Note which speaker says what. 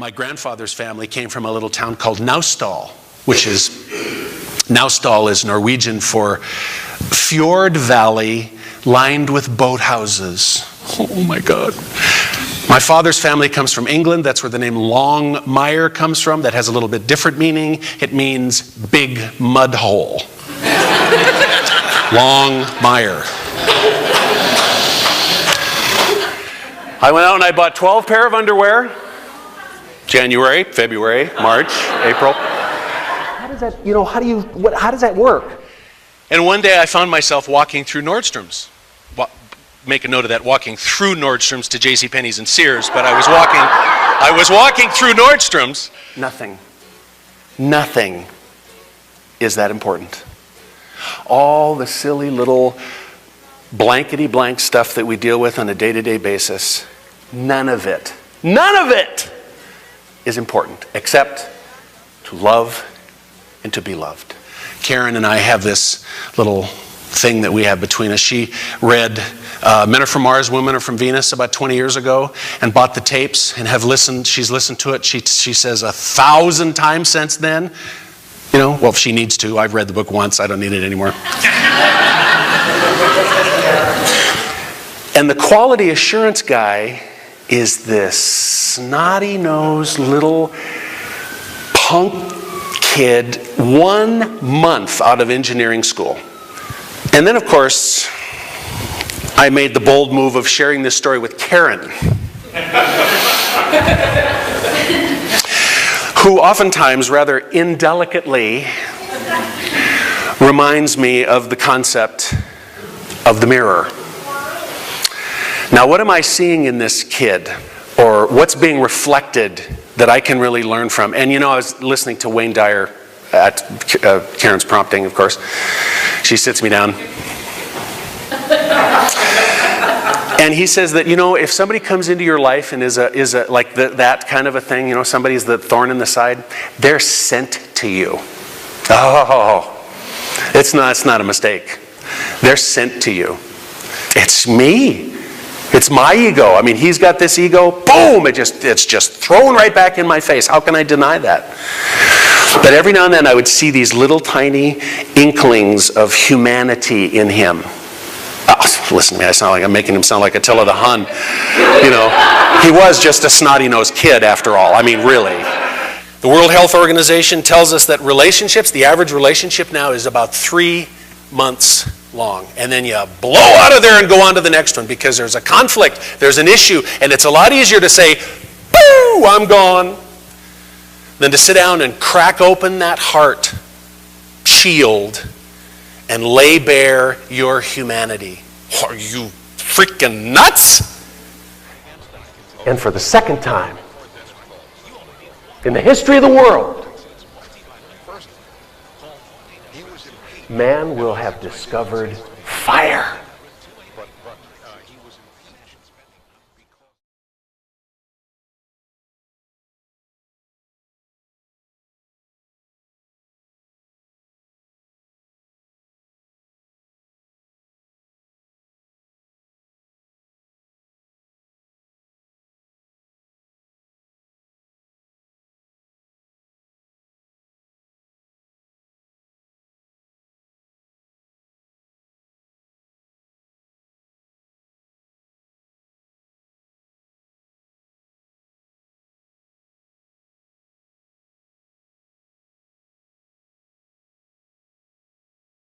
Speaker 1: My grandfather's family came from a little town called Naustdal, which is, Naustdal is Norwegian for fjord valley lined with boathouses. Oh my God. My father's family comes from England. That's where the name Longmire comes from. That has a little bit different meaning. It means big mud hole. Longmire. I went out and I bought 12 pair of underwear. January, February, March, April.
Speaker 2: How does that, how does that work?
Speaker 1: And one day I found myself walking through Nordstrom's. Make a note of that, walking through Nordstrom's to JCPenney's and Sears, but I was walking through Nordstrom's.
Speaker 2: Nothing is that important. All the silly little blankety blank stuff that we deal with on a day-to-day basis, none of it is important except to love and to be loved.
Speaker 1: Karen and I have this little thing that we have between us. She read Men Are From Mars, Women Are From Venus about 20 years ago and bought the tapes and she's listened to it, she says 1,000 times since then. Well, if she needs to. I've read the book once, I don't need it anymore. And the quality assurance guy is this snotty-nosed little punk kid 1 month out of engineering school. And then, of course, I made the bold move of sharing this story with Karen, who oftentimes, rather indelicately, reminds me of the concept of the mirror. Now, what am I seeing in this kid? Or what's being reflected that I can really learn from? And I was listening to Wayne Dyer at Karen's prompting, of course. She sits me down. And he says that, if somebody comes into your life and is like that kind of a thing, somebody's the thorn in the side, they're sent to you. Oh, it's not a mistake. They're sent to you. It's me. It's my ego. I mean, he's got this ego, boom, it's just thrown right back in my face. How can I deny that? But every now and then I would see these little tiny inklings of humanity in him. Oh, listen to me, I'm making him sound like Attila the Hun. He was just a snotty-nosed kid after all. I mean, really. The World Health Organization tells us that relationships, the average relationship now is about 3 months long. And then you blow out of there and go on to the next one because there's a conflict, there's an issue, and it's a lot easier to say, boo, I'm gone, than to sit down and crack open that heart shield and lay bare your humanity. Are you freaking nuts?
Speaker 2: And for the second time in the history of the world, man will have discovered fire.